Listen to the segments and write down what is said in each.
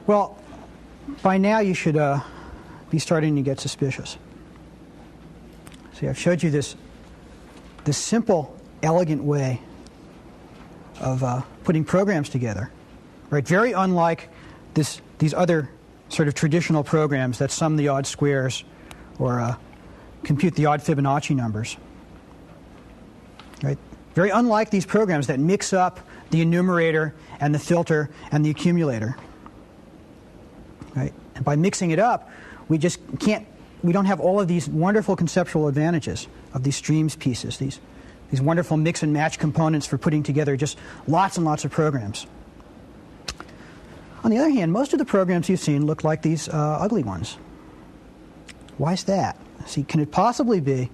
Well, by now you should be starting to get suspicious. See, I've showed you this simple, elegant way of putting programs together, right? Very unlike these other sort of traditional programs that sum the odd squares or compute the odd Fibonacci numbers, right? Very unlike these programs that mix up the enumerator and the filter and the accumulator, right? And by mixing it up, we don't have all of these wonderful conceptual advantages of these streams pieces, these wonderful mix and match components for putting together just lots and lots of programs. On the other hand, most of the programs you've seen look like these ugly ones. Why is that? See, can it possibly be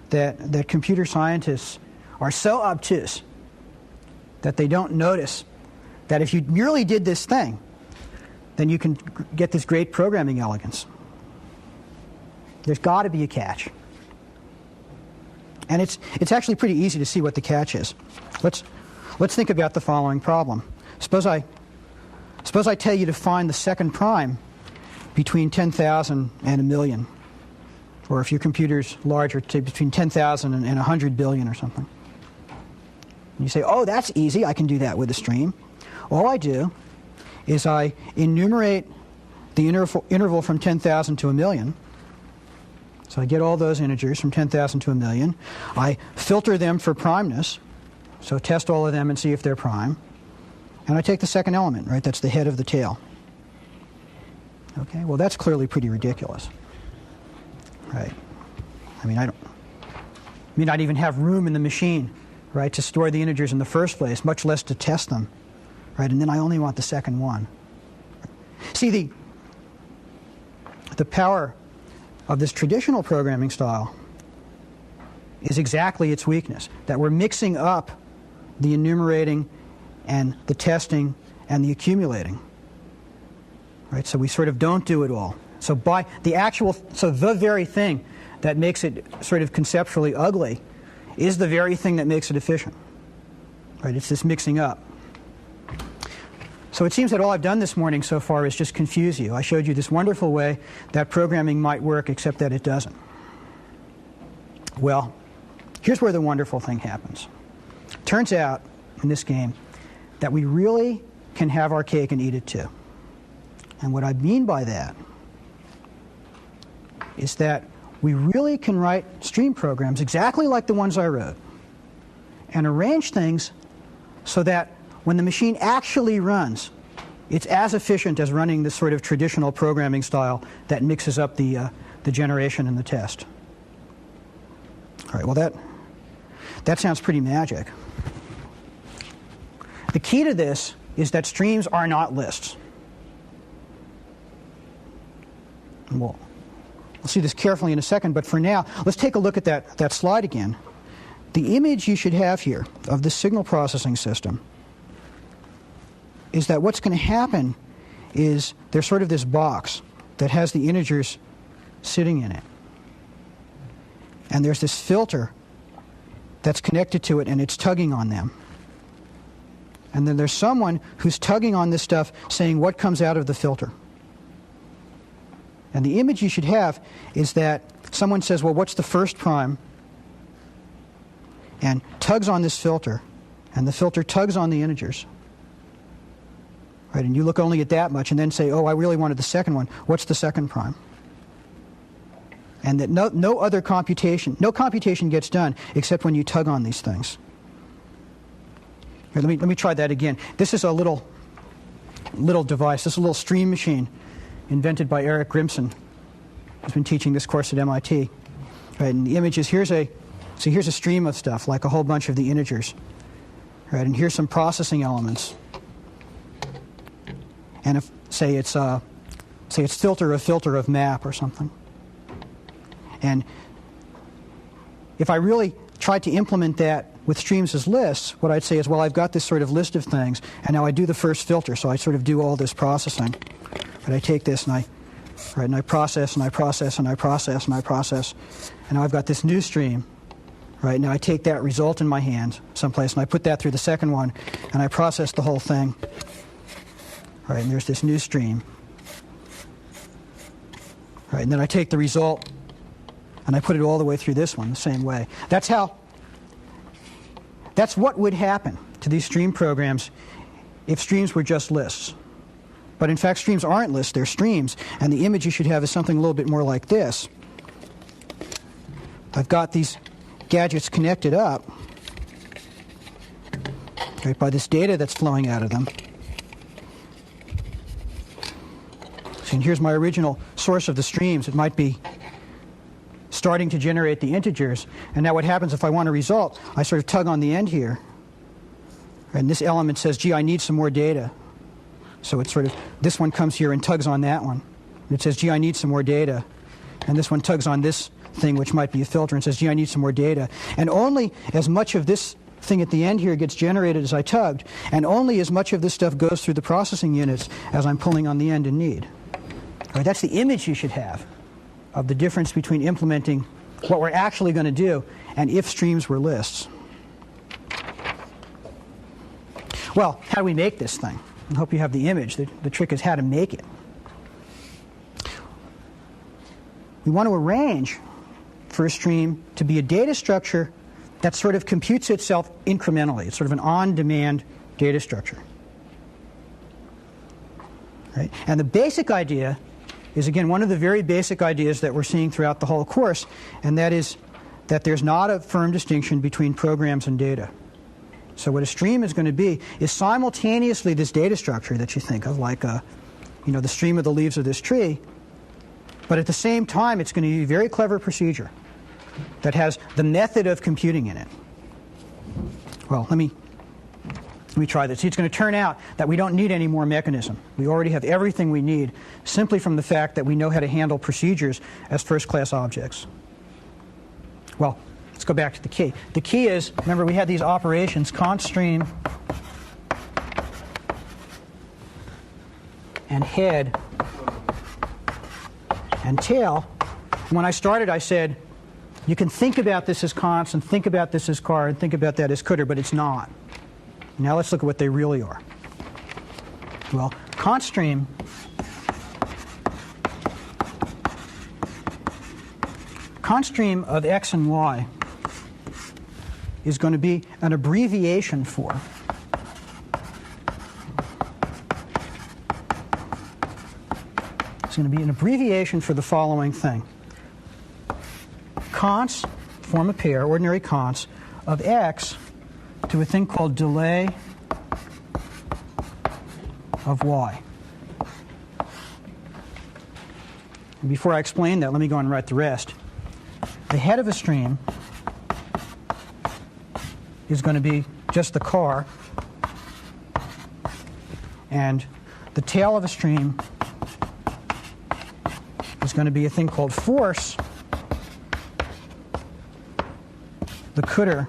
that computer scientists are so obtuse that they don't notice that if you merely did this thing, then you can get this great programming elegance? There's got to be a catch. And it's actually pretty easy to see what the catch is. Let's think about the following problem. Suppose I tell you to find the second prime between 10,000 and a million. Or if your computer's larger, say between 10,000 and 100 billion or something. And you say, oh, that's easy. I can do that with a stream. All I do is I enumerate the interval from 10,000 to a million. So I get all those integers from 10,000 to a million. I filter them for primeness. So test all of them and see if they're prime. And I take the second element, right? That's the head of the tail. Okay, well, that's clearly pretty ridiculous. Right? I mean, I may not even have room in the machine, right, to store the integers in the first place, much less to test them, right? And then I only want the second one. See, the power of this traditional programming style is exactly its weakness, that we're mixing up the enumerating and the testing and the accumulating, right? So we sort of don't do it all. So the very thing that makes it sort of conceptually ugly is the very thing that makes it efficient, right? It's this mixing up. So it seems that all I've done this morning so far is just confuse you. I showed you this wonderful way that programming might work, except that it doesn't. Well, here's where the wonderful thing happens. Turns out, in this game, that we really can have our cake and eat it too. And what I mean by that is that we really can write stream programs exactly like the ones I wrote and arrange things so that when the machine actually runs, it's as efficient as running this sort of traditional programming style that mixes up the generation and the test. All right, well, that sounds pretty magic. The key to this is that streams are not lists. And we'll see this carefully in a second, but for now, let's take a look at that slide again. The image you should have here of the signal processing system is that what's going to happen is there's sort of this box that has the integers sitting in it. And there's this filter that's connected to it, and it's tugging on them. And then there's someone who's tugging on this stuff saying what comes out of the filter. And the image you should have is that someone says, well, what's the first prime? And tugs on this filter, and the filter tugs on the integers. Right, and you look only at that much and then say, oh, I really wanted the second one. What's the second prime? And that no computation gets done except when you tug on these things. Here, let me try that again. This is a little device. This is a little stream machine invented by Eric Grimson, who's been teaching this course at MIT. Right, and the image is here's a stream of stuff, like a whole bunch of the integers. Right, and here's some processing elements. And if say it's filter of map or something. And if I really tried to implement that with streams as lists, what I'd say is, well, I've got this sort of list of things, and now I do the first filter, so I sort of do all this processing. But I take this and I process and I process and I process and I process, and now I've got this new stream. Right, now I take that result in my hand someplace and I put that through the second one and I process the whole thing. All right, and there's this new stream. All right, and then I take the result and I put it all the way through this one the same way. That's what would happen to these stream programs if streams were just lists. But in fact, streams aren't lists, they're streams. And the image you should have is something a little bit more like this. I've got these gadgets connected up, right, by this data that's flowing out of them. So, and here's my original source of the streams. It might be starting to generate the integers. And now what happens if I want a result? I sort of tug on the end here. And this element says, gee, I need some more data. So it's sort of, this one comes here and tugs on that one. And it says, gee, I need some more data. And this one tugs on this thing, which might be a filter, and says, gee, I need some more data. And only as much of this thing at the end here gets generated as I tugged, and only as much of this stuff goes through the processing units as I'm pulling on the end in need. All right, that's the image you should have of the difference between implementing what we're actually going to do and if streams were lists. Well, how do we make this thing? I hope you have the image. The trick is how to make it. We want to arrange for a stream to be a data structure that sort of computes itself incrementally. It's sort of an on-demand data structure. Right? And the basic idea is, again, one of the very basic ideas that we're seeing throughout the whole course, and that is that there's not a firm distinction between programs and data. So what a stream is going to be is simultaneously this data structure that you think of, like the stream of the leaves of this tree, but at the same time it's going to be a very clever procedure that has the method of computing in it. Well, let me try this. It's going to turn out that we don't need any more mechanism. We already have everything we need simply from the fact that we know how to handle procedures as first-class objects. Well, let's go back to the key. The key is, remember, we had these operations, const stream and head and tail. When I started, I said, you can think about this as const and think about this as car and think about that as coulter, but it's not. Now let's look at what they really are. Well, const stream of x and y is going to be an abbreviation for the following thing. Const form a pair, ordinary const, of x to a thing called delay of y. And before I explain that, let me go and write the rest. The head of a stream is going to be just the car, and the tail of a stream is going to be a thing called force, the coulter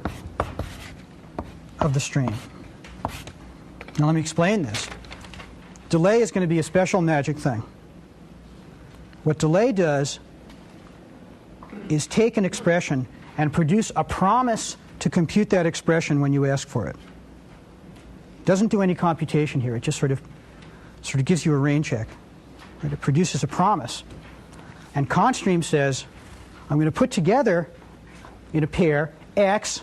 of the stream. Now let me explain this. Delay is going to be a special magic thing. What delay does is take an expression and produce a promise to compute that expression when you ask for it. It doesn't do any computation here. It just sort of gives you a rain check. Right? It produces a promise. And const stream says, I'm going to put together in a pair x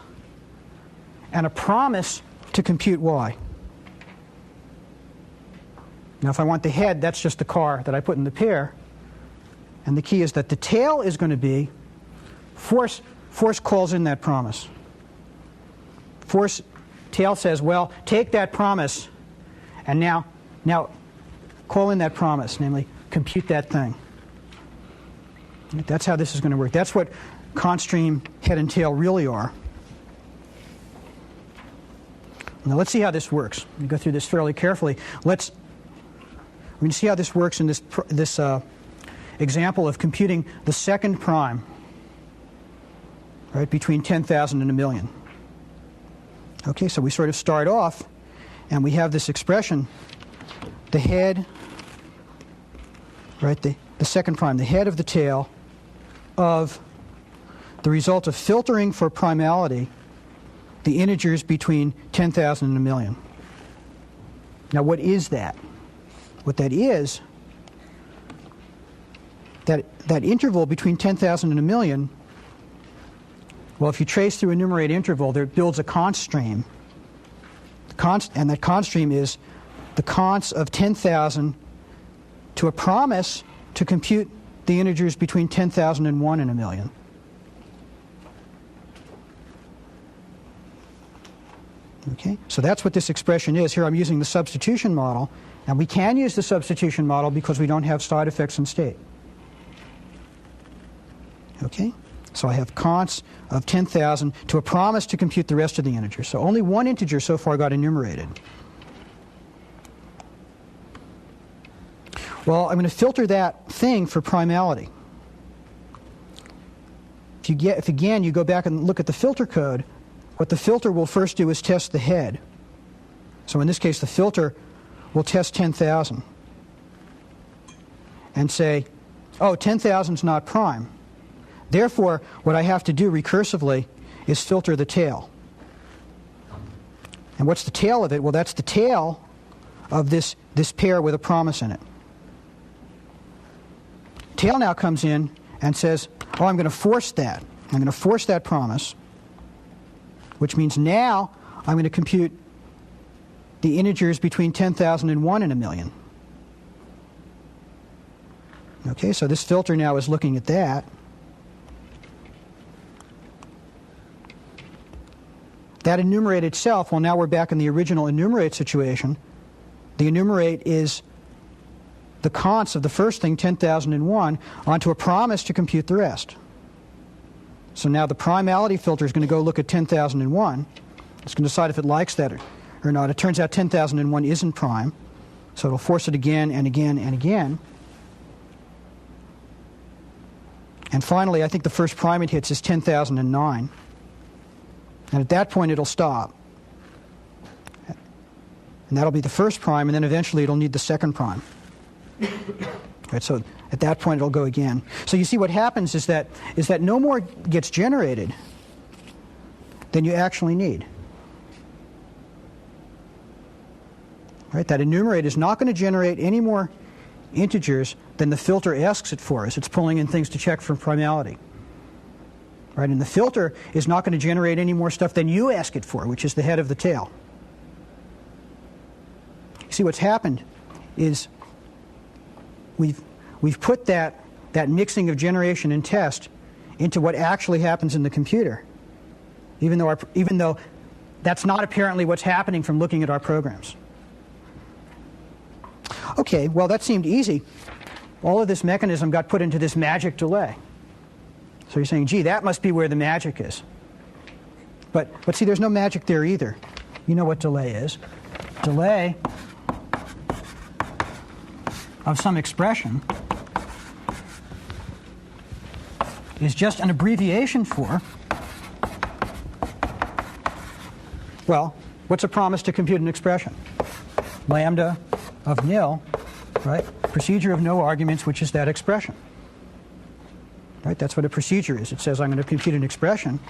and a promise to compute y. Now if I want the head, that's just the car that I put in the pair. And the key is that the tail is going to be force calls in that promise. Tail says, well, take that promise and now call in that promise, namely compute that thing. That's how this is going to work. That's what const stream, head, and tail really are. Now let's see how this works. We go through this fairly carefully. We're going to see how this works in this example of computing the second prime, right, between 10,000 and a million. Okay, so we sort of start off, and we have this expression, the head, right, the second prime, the head of the tail of the result of filtering for primality the integers between 10,000 and a million. Now, what is that? that interval between 10,000 and a million, well, if you trace through a numerate interval, there builds a const stream. And that const stream is the const of 10,000 to a promise to compute the integers between 10,000 and 1 and a million. Okay, so that's what this expression is. Here I'm using the substitution model, and we can use the substitution model because we don't have side effects in state. Okay, so I have const of 10,000 to a promise to compute the rest of the integers. So only one integer so far got enumerated. Well, I'm going to filter that thing for primality. If again you go back and look at the filter code, what the filter will first do is test the head. So in this case, the filter will test 10,000 and say, oh, 10,000 is not prime. Therefore, what I have to do recursively is filter the tail. And what's the tail of it? Well, that's the tail of this pair with a promise in it. Tail now comes in and says, oh, I'm going to force that. I'm going to force that promise, which means now I'm going to compute the integers between 10,000 and 1 and a million. Okay, so this filter now is looking at that. That enumerate itself, well, now we're back in the original enumerate situation. The enumerate is the const of the first thing, 10,001, onto a promise to compute the rest. So now the primality filter is going to go look at 10,001. It's going to decide if it likes that or not. It turns out 10,001 isn't prime, so it'll force it again and again and again. And finally, I think the first prime it hits is 10,009. And at that point, it'll stop. And that'll be the first prime, and then eventually it'll need the second prime. Right, so at that point, it'll go again. So you see what happens is that no more gets generated than you actually need. Right, that enumerate is not going to generate any more integers than the filter asks it for as it's pulling in things to check for primality. Right, and the filter is not going to generate any more stuff than you ask it for, which is the head of the tail. You see what's happened is we've put that mixing of generation and test into what actually happens in the computer, even though that's not apparently what's happening from looking at our programs. Okay, well, that seemed easy. All of this mechanism got put into this magic delay. So you're saying, gee, that must be where the magic is. But see, there's no magic there either. You know what delay is. Delay of some expression is just an abbreviation for, well, what's a promise to compute an expression? Lambda of nil, right? Procedure of no arguments, which is that expression. Right? That's what a procedure is. It says I'm going to compute an expression.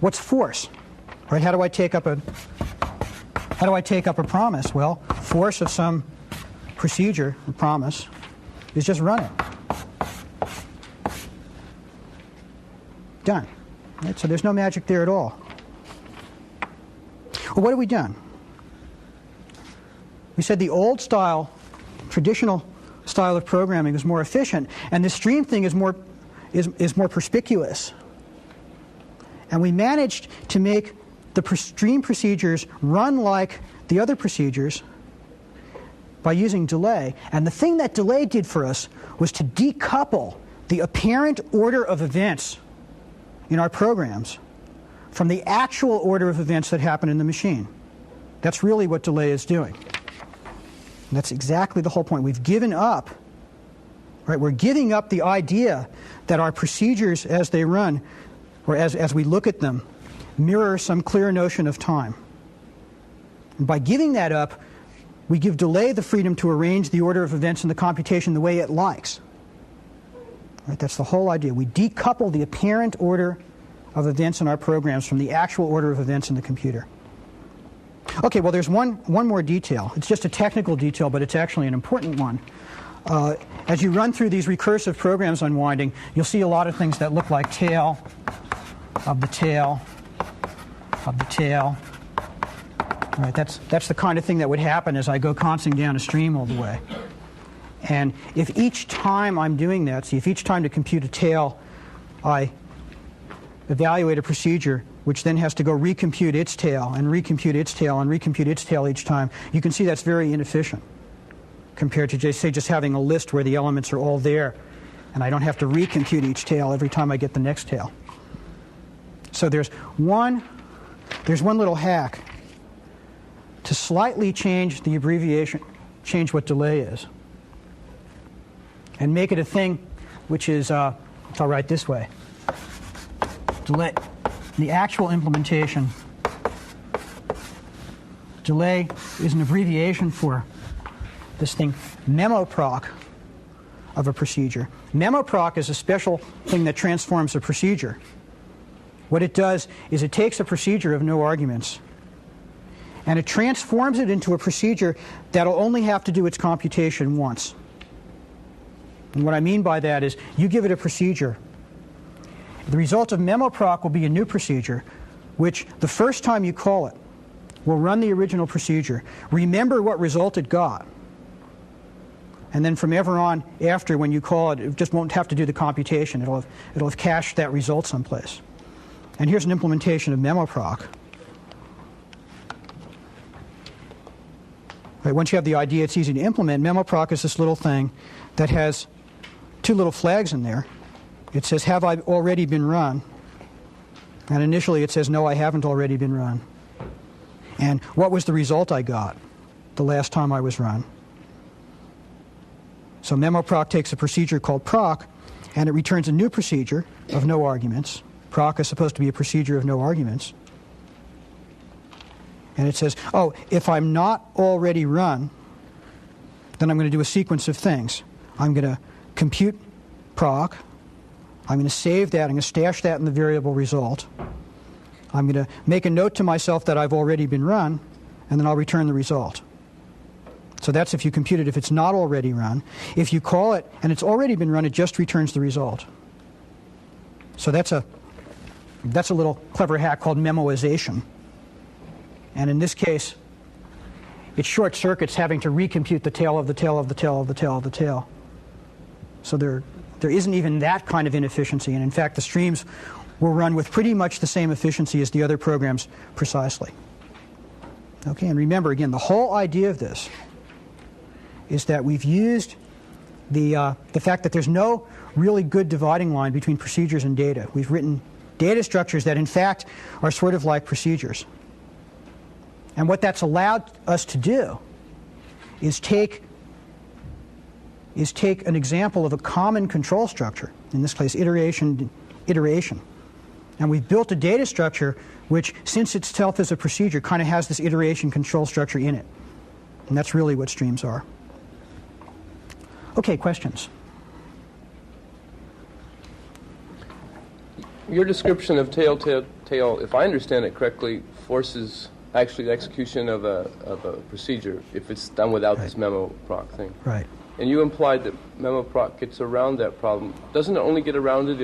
What's force? Right? How do I take up a promise? Well, force of some procedure or promise is just run it. Done. Right? So there's no magic there at all. Well, what have we done? We said the old style, traditional style of programming is more efficient, and the stream thing is more perspicuous. And we managed to make the stream procedures run like the other procedures by using delay. And the thing that delay did for us was to decouple the apparent order of events in our programs from the actual order of events that happen in the machine. That's really what delay is doing. And that's exactly the whole point. We've given up, right? We're giving up the idea that our procedures as they run, or as we look at them, mirror some clear notion of time. And by giving that up, we give delay the freedom to arrange the order of events in the computation the way it likes. Right? That's the whole idea. We decouple the apparent order of events in our programs from the actual order of events in the computer. Okay, well, there's one more detail. It's just a technical detail, but it's actually an important one. As you run through these recursive programs unwinding, you'll see a lot of things that look like tail of the tail of the tail. All right, that's the kind of thing that would happen as I go constantly down a stream all the way. And if each time I'm doing that, see, if each time to compute a tail, I evaluate a procedure which then has to go recompute its tail and recompute its tail and recompute its tail each time, you can see that's very inefficient compared to, just having a list where the elements are all there and I don't have to recompute each tail every time I get the next tail. So there's one little hack to slightly change the abbreviation, change what delay is, and make it a thing which is, I'll write this way. Delay, the actual implementation, delay is an abbreviation for this thing, memoproc of a procedure. Memoproc is a special thing that transforms a procedure. What it does is it takes a procedure of no arguments and it transforms it into a procedure that'll only have to do its computation once. And what I mean by that is you give it a procedure. The result of memoproc will be a new procedure, which the first time you call it will run the original procedure, remember what result it got, and then from ever on after, when you call it, it just won't have to do the computation. It'll have cached that result someplace. And here's an implementation of memoproc. Right, once you have the idea, it's easy to implement. Memoproc is this little thing that has two little flags in there. It says, have I already been run? And initially it says, no, I haven't already been run. And what was the result I got the last time I was run? So memoproc takes a procedure called proc, and it returns a new procedure of no arguments. Proc is supposed to be a procedure of no arguments. And it says, oh, if I'm not already run, then I'm going to do a sequence of things. I'm going to compute proc. I'm going to save that. I'm going to stash that in the variable result. I'm going to make a note to myself that I've already been run, and then I'll return the result. So that's if you compute it if it's not already run. If you call it and it's already been run, it just returns the result. So that's a little clever hack called memoization. And in this case, it short circuits having to recompute the tail of the tail of the tail of the tail of the tail. So there isn't even that kind of inefficiency. And in fact, the streams will run with pretty much the same efficiency as the other programs precisely. Okay, and remember, again, the whole idea of this is that we've used the fact that there's no really good dividing line between procedures and data. We've written data structures that, in fact, are sort of like procedures. And what that's allowed us to do is take an example of a common control structure, in this case iteration, and we've built a data structure which, since itself is a procedure, kind of has this iteration control structure in it. And that's really what streams are. Okay, questions? Your description of tail, if I understand it correctly, forces actually the execution of a procedure if it's done without this memoproc thing. Right. And you implied that memoproc gets around that problem. Doesn't it only get around it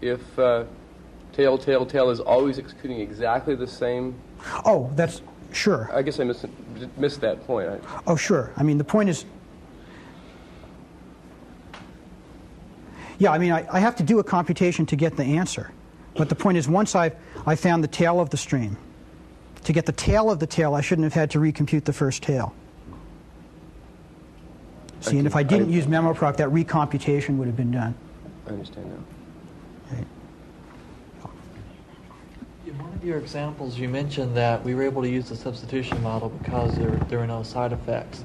if tail is always executing exactly the same? Oh, that's sure. I guess I missed that point. Oh, sure. I mean, the point is, yeah, I mean, I have to do a computation to get the answer. But the point is, once I found the tail of the stream, to get the tail of the tail, I shouldn't have had to recompute the first tail. See, and if I didn't use memoproc, that recomputation would have been done. I understand now. Right. In one of your examples, you mentioned that we were able to use the substitution model because there were no side effects.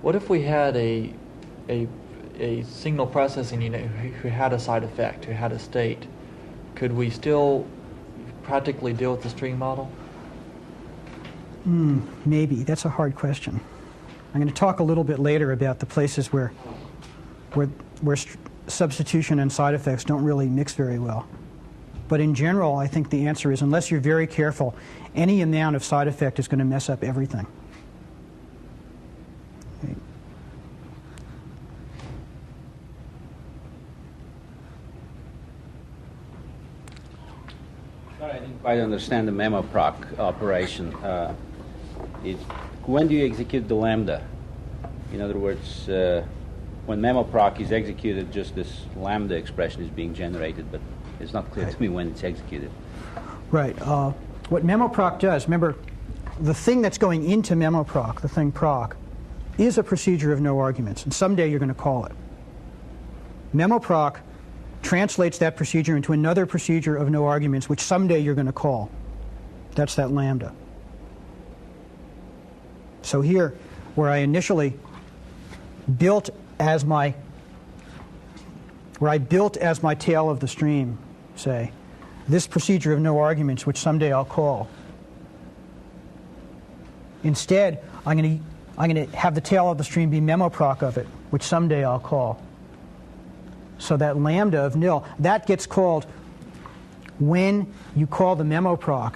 What if we had a signal processing unit who had a side effect, who had a state? Could we still practically deal with the stream model? Maybe. That's a hard question. I'm going to talk a little bit later about the places where substitution and side effects don't really mix very well. But in general, I think the answer is, unless you're very careful, any amount of side effect is going to mess up everything. Okay. Sorry, I didn't quite understand the memoproc operation. When do you execute the lambda? In other words, when memoproc is executed, just this lambda expression is being generated, but it's not clear to me when it's executed. Right. What memoproc does, remember, the thing that's going into memoproc, the thing proc, is a procedure of no arguments, and someday you're going to call it. Memoproc translates that procedure into another procedure of no arguments, which someday you're going to call. That's that lambda. So here, where I initially built as my tail of the stream, say, this procedure of no arguments, which someday I'll call. Instead, I'm going to have the tail of the stream be memoproc of it, which someday I'll call. So that lambda of nil, that gets called when you call the memoproc.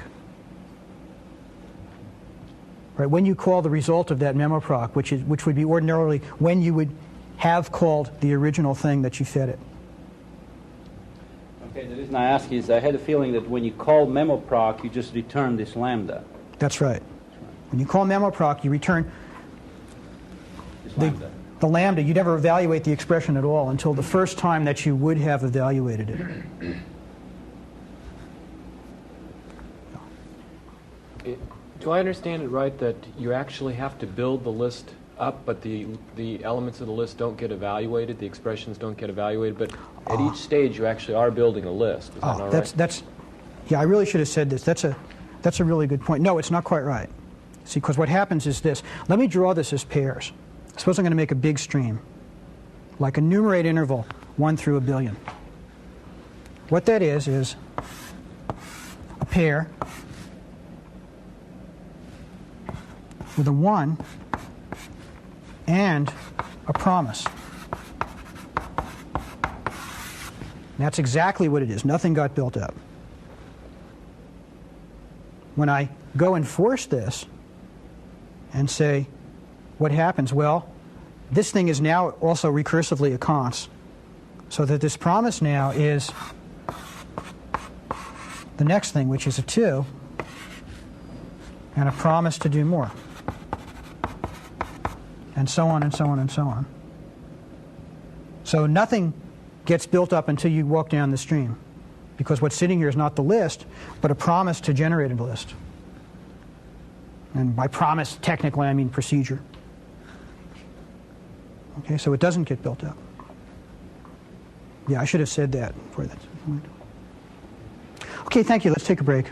Right, when you call the result of that memoproc, which would be ordinarily when you would have called the original thing that you fed it. Okay, the reason I ask is I had a feeling that when you call memoproc, you just return this lambda. That's right. When you call memoproc, you return the lambda. You never evaluate the expression at all until the first time that you would have evaluated it. Do I understand it right that you actually have to build the list up, but the elements of the list don't get evaluated, the expressions don't get evaluated, but at each stage you actually are building a list? Is that not right? Yeah, I really should have said this. That's a really good point. No, it's not quite right. See, because what happens is this. Let me draw this as pairs. Suppose I'm going to make a big stream, like enumerate interval 1 through 1 billion. What that is a pair with a 1 and a promise. That's exactly what it is. Nothing got built up. When I go and force this and say, what happens? Well, this thing is now also recursively a const, so that this promise now is the next thing, which is a 2, and a promise to do more. And so on and so on and so on. So nothing gets built up until you walk down the stream, because what's sitting here is not the list, but a promise to generate a list. And by promise, technically, I mean procedure. Okay, so it doesn't get built up. Yeah, I should have said that before that. Okay, thank you. Let's take a break.